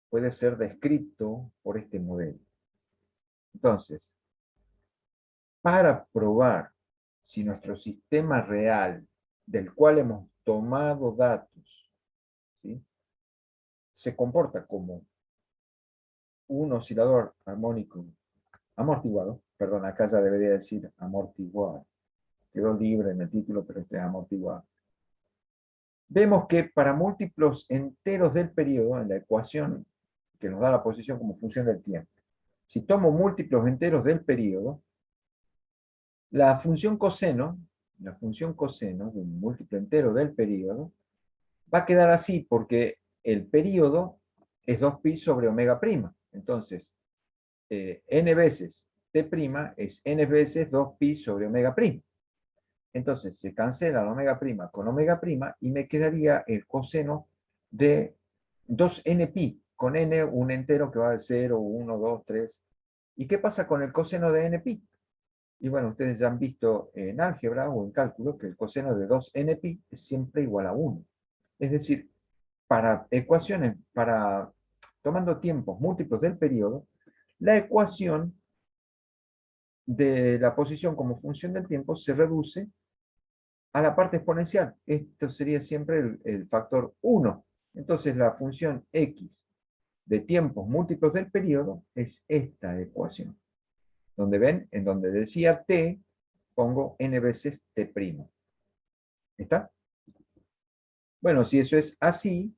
puede ser descrito por este modelo. Entonces, para probar si nuestro sistema real, del cual hemos tomado datos, ¿sí?, se comporta como un oscilador armónico amortiguado, perdón, acá ya debería decir amortiguado, quedó libre en el título, pero este es amortiguado. Vemos que para múltiplos enteros del periodo, en la ecuación que nos da la posición como función del tiempo, si tomo múltiplos enteros del periodo, la función coseno de un múltiplo entero del periodo, va a quedar así porque el periodo es 2pi sobre omega prima. Entonces, n veces t' es n veces 2pi sobre omega prima. Entonces, se cancela la omega prima con omega prima y me quedaría el coseno de 2npi, con n un entero que va de 0, 1, 2, 3. ¿Y qué pasa con el coseno de npi? Y bueno, ustedes ya han visto en álgebra o en cálculo que el coseno de 2npi es siempre igual a 1. Es decir, para ecuaciones, tomando tiempos múltiplos del periodo, la ecuación de la posición como función del tiempo se reduce a la parte exponencial. Esto sería siempre el factor 1. Entonces la función x de tiempos múltiplos del periodo es esta ecuación. Donde ven, en donde decía t, pongo n veces t'. ¿Está? Bueno, si eso es así,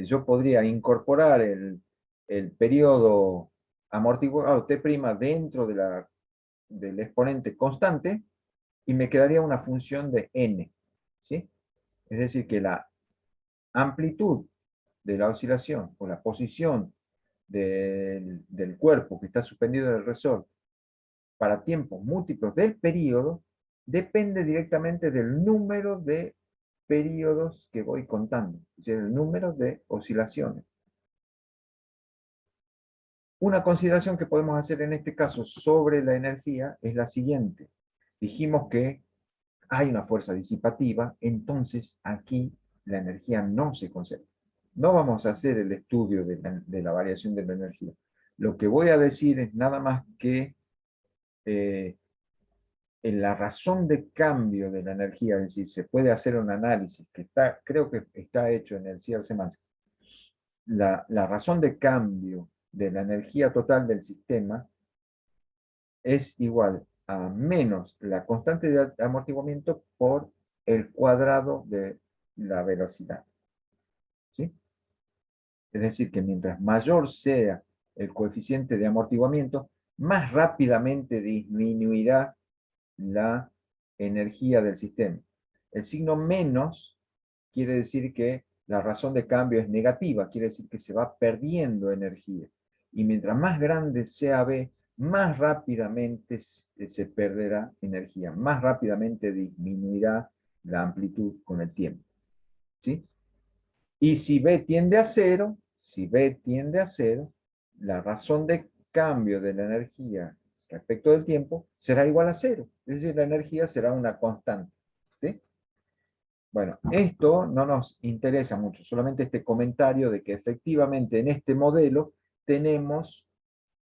yo podría incorporar el periodo amortiguado t' dentro del exponente constante y me quedaría una función de n. ¿Sí? Es decir, que la amplitud de la oscilación o la posición del cuerpo que está suspendido del resorte para tiempos múltiplos del periodo depende directamente del número de periodos que voy contando, es decir, el número de oscilaciones. Una consideración que podemos hacer en este caso sobre la energía es la siguiente. Dijimos que hay una fuerza disipativa, entonces aquí la energía no se conserva. No vamos a hacer el estudio de la variación de la energía. Lo que voy a decir es nada más que en la razón de cambio de la energía, es decir, se puede hacer un análisis que creo que está hecho en el CRC+. La razón de cambio de la energía total del sistema es igual a menos la constante de amortiguamiento por el cuadrado de la velocidad. ¿Sí? Es decir, que mientras mayor sea el coeficiente de amortiguamiento, más rápidamente disminuirá la energía del sistema. El signo menos quiere decir que la razón de cambio es negativa, quiere decir que se va perdiendo energía. Y mientras más grande sea B, más rápidamente se perderá energía, más rápidamente disminuirá la amplitud con el tiempo. ¿Sí? Y si B tiende a cero, si B tiende a cero, la razón de cambio de la energía respecto del tiempo será igual a cero. Es decir, la energía será una constante. ¿Sí? Bueno, esto no nos interesa mucho, solamente este comentario de que efectivamente en este modelo tenemos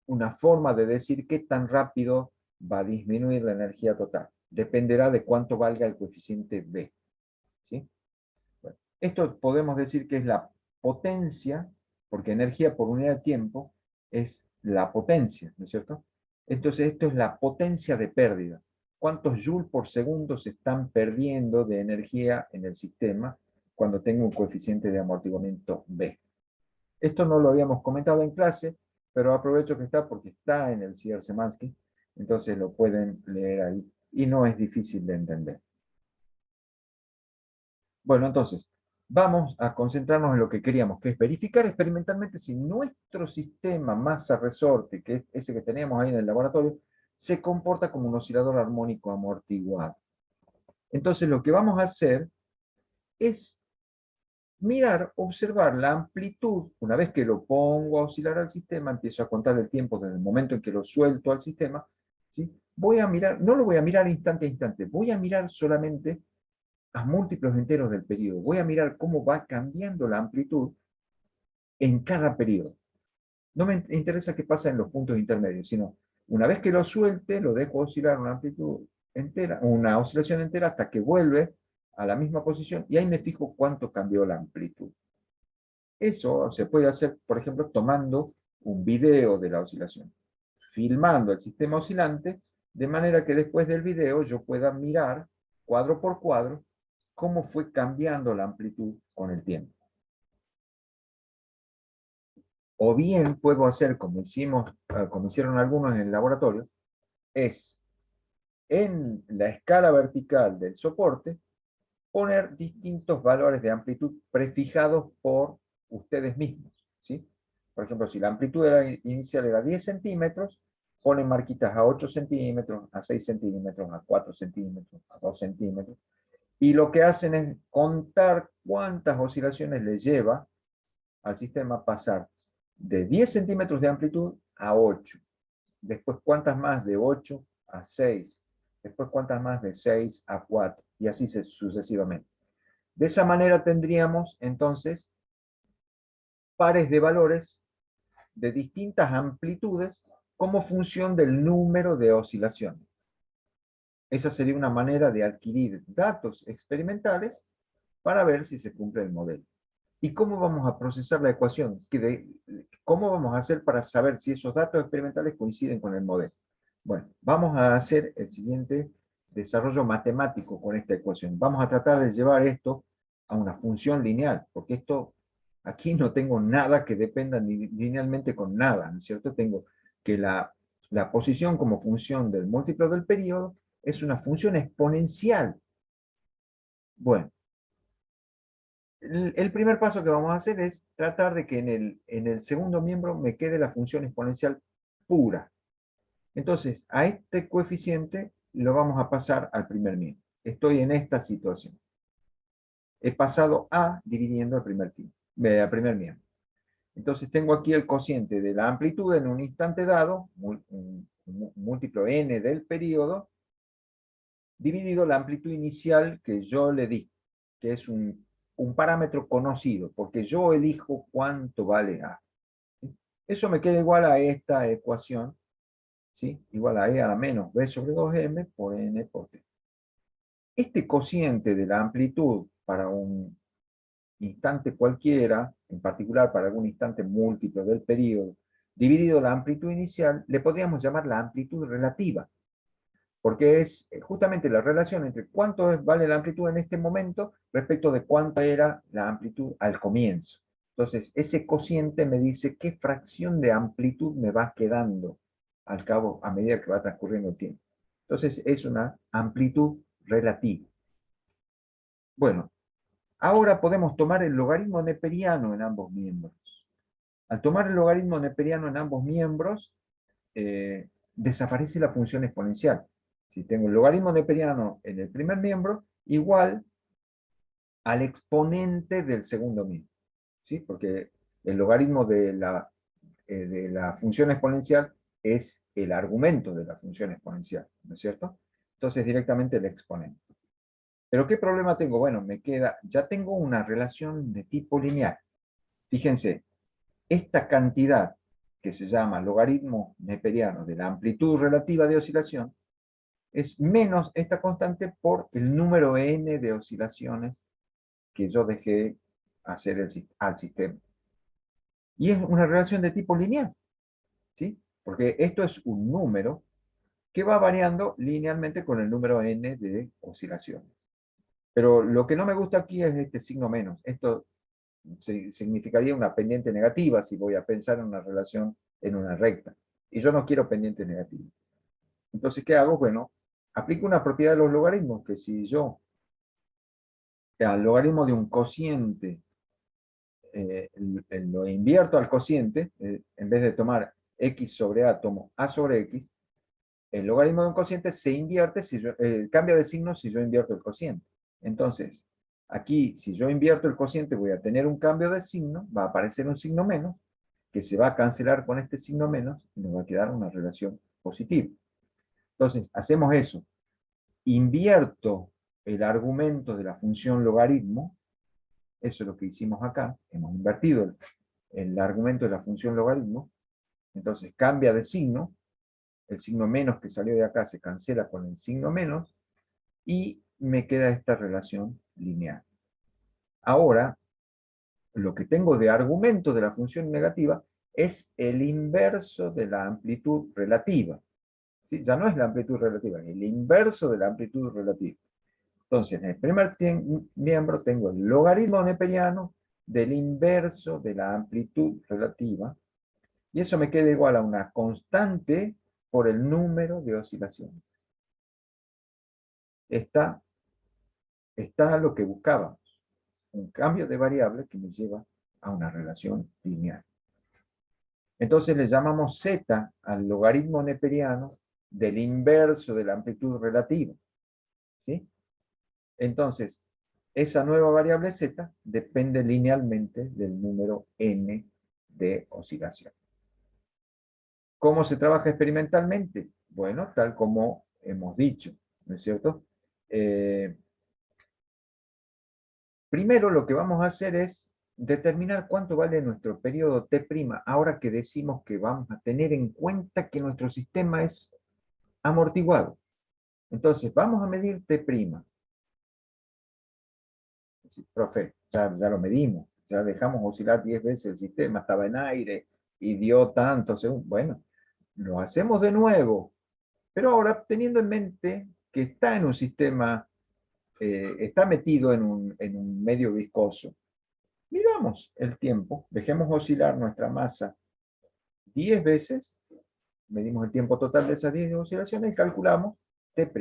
una forma de decir qué tan rápido va a disminuir la energía total. Dependerá de cuánto valga el coeficiente B. ¿Sí? Bueno, esto podemos decir que es la potencia, porque energía por unidad de tiempo es la potencia, ¿no es cierto? Entonces esto es la potencia de pérdida. ¿Cuántos joules por segundo se están perdiendo de energía en el sistema cuando tengo un coeficiente de amortiguamiento B? Esto no lo habíamos comentado en clase, pero aprovecho que está porque está en el CIER-Szymanski, entonces lo pueden leer ahí y no es difícil de entender. Bueno, entonces, vamos a concentrarnos en lo que queríamos, que es verificar experimentalmente si nuestro sistema masa-resorte, que es ese que teníamos ahí en el laboratorio, se comporta como un oscilador armónico amortiguado. Entonces, lo que vamos a hacer es mirar, observar la amplitud. Una vez que lo pongo a oscilar al sistema, empiezo a contar el tiempo desde el momento en que lo suelto al sistema, ¿sí? Voy a mirar, no lo voy a mirar instante a instante, voy a mirar solamente a múltiplos enteros del periodo. Voy a mirar cómo va cambiando la amplitud en cada periodo. No me interesa qué pasa en los puntos intermedios, sino una vez que lo suelte, lo dejo oscilar una amplitud entera, una oscilación entera hasta que vuelve a la misma posición y ahí me fijo cuánto cambió la amplitud. Eso se puede hacer, por ejemplo, tomando un video de la oscilación, filmando el sistema oscilante, de manera que después del video yo pueda mirar cuadro por cuadro cómo fue cambiando la amplitud con el tiempo. O bien puedo hacer, como hicieron algunos en el laboratorio, es en la escala vertical del soporte poner distintos valores de amplitud prefijados por ustedes mismos, ¿sí? Por ejemplo, si la amplitud inicial era 10 centímetros, ponen marquitas a 8 centímetros, a 6 centímetros, a 4 centímetros, a 2 centímetros, y lo que hacen es contar cuántas oscilaciones le lleva al sistema pasar de 10 centímetros de amplitud a 8. Después cuántas más de 8 a 6. Después cuántas más de 6 a 4. Y así sucesivamente. De esa manera tendríamos entonces pares de valores de distintas amplitudes como función del número de oscilaciones. Esa sería una manera de adquirir datos experimentales para ver si se cumple el modelo. ¿Y cómo vamos a procesar la ecuación? ¿Cómo vamos a hacer para saber si esos datos experimentales coinciden con el modelo? Bueno, vamos a hacer el siguiente desarrollo matemático con esta ecuación. Vamos a tratar de llevar esto a una función lineal, porque aquí no tengo nada que dependa linealmente con nada, ¿no es cierto? Tengo que la posición como función del múltiplo del periodo es una función exponencial. Bueno, el primer paso que vamos a hacer es tratar de que en el segundo miembro me quede la función exponencial pura. Entonces, a este coeficiente lo vamos a pasar al primer miembro. Estoy en esta situación. He pasado A dividiendo al primer miembro. Entonces tengo aquí el cociente de la amplitud en un instante dado, un múltiplo n del periodo, dividido la amplitud inicial que yo le di, que es un parámetro conocido, porque yo elijo cuánto vale A. Eso me queda igual a esta ecuación, ¿sí? Igual a E a la menos B sobre 2M por N por T. Este cociente de la amplitud para un instante cualquiera, en particular para algún instante múltiplo del periodo, dividido la amplitud inicial, le podríamos llamar la amplitud relativa. porque es justamente la relación entre cuánto vale la amplitud en este momento respecto de cuánta era la amplitud al comienzo. Entonces, ese cociente me dice qué fracción de amplitud me va quedando al cabo a medida que va transcurriendo el tiempo. Entonces, es una amplitud relativa. Bueno, ahora podemos tomar el logaritmo neperiano en ambos miembros. Al tomar el logaritmo neperiano en ambos miembros, desaparece la función exponencial. Si tengo el logaritmo neperiano en el primer miembro, igual al exponente del segundo miembro. ¿Sí? Porque el logaritmo de la función exponencial es el argumento de la función exponencial, ¿no es cierto? Entonces directamente el exponente. ¿Pero qué problema tengo? Bueno, ya tengo una relación de tipo lineal. Fíjense, esta cantidad que se llama logaritmo neperiano de la amplitud relativa de oscilación es menos esta constante por el número n de oscilaciones que yo dejé hacer al sistema. Y es una relación de tipo lineal, ¿sí? Porque esto es un número que va variando linealmente con el número n de oscilaciones. Pero lo que no me gusta aquí es este signo menos. Esto significaría una pendiente negativa si voy a pensar en una relación en una recta. Y yo no quiero pendiente negativa. Entonces, ¿qué hago? Bueno, aplico una propiedad de los logaritmos, que si yo al logaritmo de un cociente lo invierto al cociente, en vez de tomar x sobre a, tomo a sobre x, el logaritmo de un cociente se invierte, cambia de signo si yo invierto el cociente. Entonces, aquí, si yo invierto el cociente, voy a tener un cambio de signo, va a aparecer un signo menos, que se va a cancelar con este signo menos, y nos va a quedar una relación positiva. Entonces, hacemos eso. Invierto el argumento de la función logaritmo, eso es lo que hicimos acá, hemos invertido el argumento de la función logaritmo, entonces cambia de signo, el signo menos que salió de acá se cancela con el signo menos, y me queda esta relación lineal. Ahora, lo que tengo de argumento de la función negativa es el inverso de la amplitud relativa. ¿Sí? Ya no es la amplitud relativa, es el inverso de la amplitud relativa. Entonces, en el primer miembro tengo el logaritmo neperiano del inverso de la amplitud relativa, y eso me queda igual a una constante por el número de oscilaciones. Está lo que buscábamos, un cambio de variable que me lleva a una relación lineal. Entonces le llamamos z al logaritmo neperiano del inverso de la amplitud relativa. ¿Sí? Entonces, esa nueva variable z depende linealmente del número n de oscilación. ¿Cómo se trabaja experimentalmente? Bueno, tal como hemos dicho, ¿no es cierto? Primero lo que vamos a hacer es determinar cuánto vale nuestro periodo T', ahora que decimos que vamos a tener en cuenta que nuestro sistema es amortiguado. Entonces, vamos a medir T'. Profe, ya lo medimos, ya dejamos oscilar 10 veces el sistema, estaba en aire y dio tanto, según. Bueno, lo hacemos de nuevo, pero ahora teniendo en mente que está en un sistema, está metido en un medio viscoso. Midamos el tiempo, dejemos oscilar nuestra masa 10 veces, medimos el tiempo total de esas 10 oscilaciones y calculamos T'.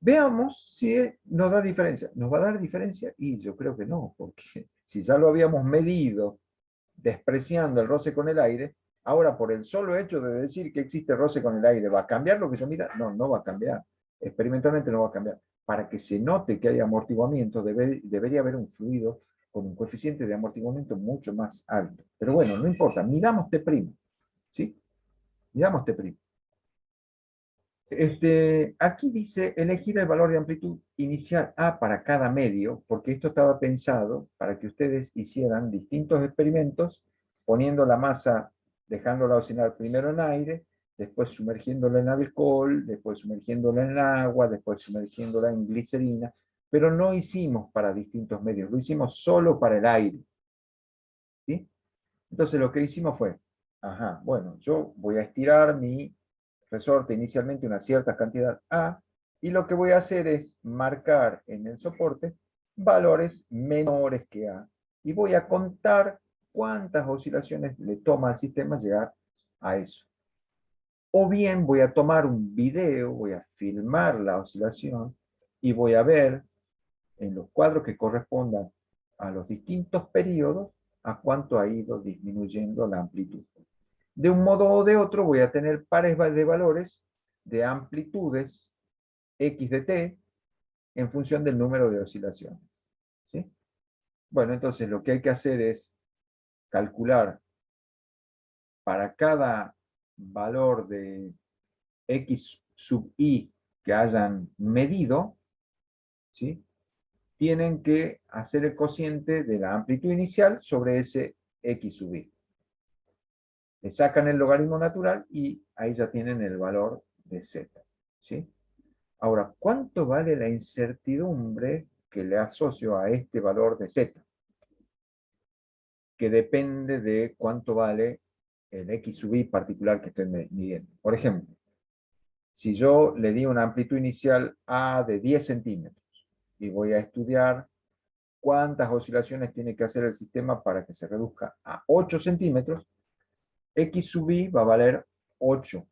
Veamos si nos da diferencia. ¿Nos va a dar diferencia? Y yo creo que no, porque si ya lo habíamos medido despreciando el roce con el aire, ahora por el solo hecho de decir que existe roce con el aire, ¿va a cambiar lo que yo mida? No, no va a cambiar. Experimentalmente no va a cambiar. Para que se note que hay amortiguamiento, debería haber un fluido con un coeficiente de amortiguamiento mucho más alto. Pero bueno, no importa, midamos T', ¿sí? Midamos T'. Aquí dice elegir el valor de amplitud inicial A para cada medio, porque esto estaba pensado para que ustedes hicieran distintos experimentos, poniendo la masa, dejándola oscilar primero en aire, después sumergiéndola en alcohol, después sumergiéndola en agua, después sumergiéndola en glicerina, pero no hicimos para distintos medios, lo hicimos solo para el aire. ¿Sí? Entonces lo que hicimos fue, bueno, yo voy a estirar mi resorte inicialmente una cierta cantidad A, y lo que voy a hacer es marcar en el soporte valores menores que A, y voy a contar cuántas oscilaciones le toma al sistema llegar a eso. O bien voy a tomar un video, voy a filmar la oscilación, y voy a ver en los cuadros que correspondan a los distintos periodos a cuánto ha ido disminuyendo la amplitud. De un modo o de otro voy a tener pares de valores de amplitudes x de t en función del número de oscilaciones. ¿Sí? Bueno, entonces lo que hay que hacer es calcular para cada valor de x sub i que hayan medido, ¿sí? Tienen que hacer el cociente de la amplitud inicial sobre ese x sub i. Le sacan el logaritmo natural y ahí ya tienen el valor de z. ¿Sí? Ahora, ¿cuánto vale la incertidumbre que le asocio a este valor de z? Que depende de cuánto vale el x sub i particular que estoy midiendo. Por ejemplo, si yo le di una amplitud inicial A de 10 centímetros y voy a estudiar cuántas oscilaciones tiene que hacer el sistema para que se reduzca a 8 centímetros, x sub i va a valer 8,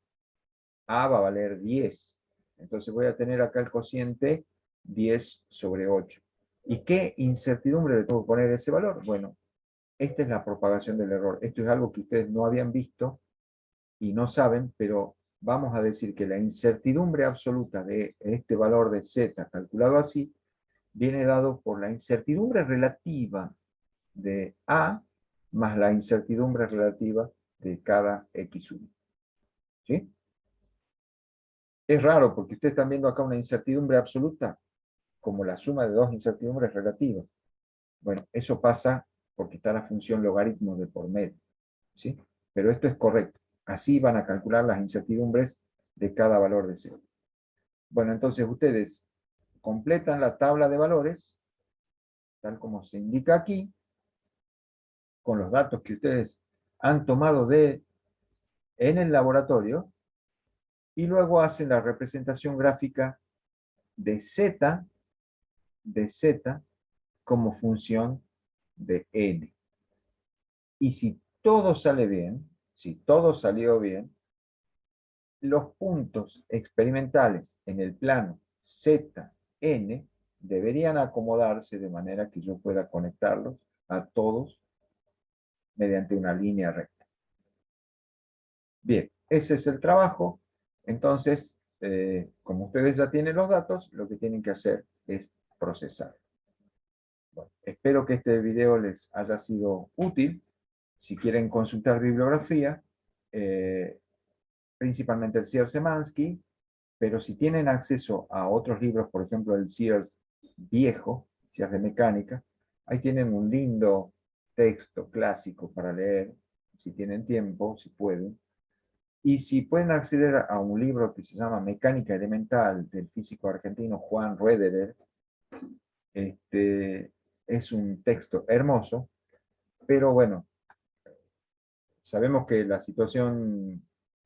a va a valer 10. Entonces voy a tener acá el cociente 10 sobre 8. ¿Y qué incertidumbre le tengo que poner ese valor? Bueno, esta es la propagación del error. Esto es algo que ustedes no habían visto y no saben, pero vamos a decir que la incertidumbre absoluta de este valor de z calculado así viene dado por la incertidumbre relativa de A más la incertidumbre relativa de cada x sub i. ¿Sí? Es raro porque ustedes están viendo acá una incertidumbre absoluta como la suma de dos incertidumbres relativas. Bueno, eso pasa porque está la función logaritmo de por medio. ¿Sí? Pero esto es correcto. Así van a calcular las incertidumbres de cada valor de C. Bueno, entonces ustedes completan la tabla de valores, tal como se indica aquí, con los datos que ustedes han tomado en el laboratorio, y luego hacen la representación gráfica de Z como función de N. Y si todo sale bien, si todo salió bien, los puntos experimentales en el plano ZN deberían acomodarse de manera que yo pueda conectarlos a todos mediante una línea recta. Bien, ese es el trabajo. Entonces, como ustedes ya tienen los datos, lo que tienen que hacer es procesar. Bueno, espero que este video les haya sido útil. Si quieren consultar bibliografía, principalmente el Sears-Zemansky, pero si tienen acceso a otros libros, por ejemplo el Sears viejo, Sears de mecánica, ahí tienen un lindo texto clásico para leer, si tienen tiempo, si pueden. Y si pueden acceder a un libro que se llama Mecánica Elemental del físico argentino Juan Roederer, es un texto hermoso, pero bueno, sabemos que la situación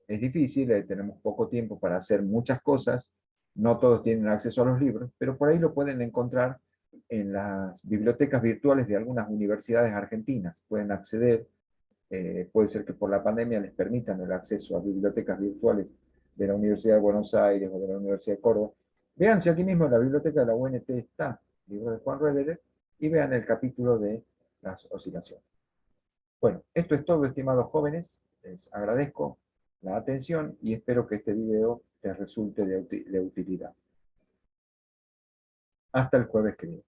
es difícil, tenemos poco tiempo para hacer muchas cosas, no todos tienen acceso a los libros, pero por ahí lo pueden encontrar en las bibliotecas virtuales de algunas universidades argentinas. Pueden acceder, puede ser que por la pandemia les permitan el acceso a bibliotecas virtuales de la Universidad de Buenos Aires o de la Universidad de Córdoba. Vean si aquí mismo en la biblioteca de la UNT está el libro de Juan Roederer y vean el capítulo de las oscilaciones. Bueno, esto es todo, estimados jóvenes. Les agradezco la atención y espero que este video les resulte de utilidad. Hasta el jueves que viene.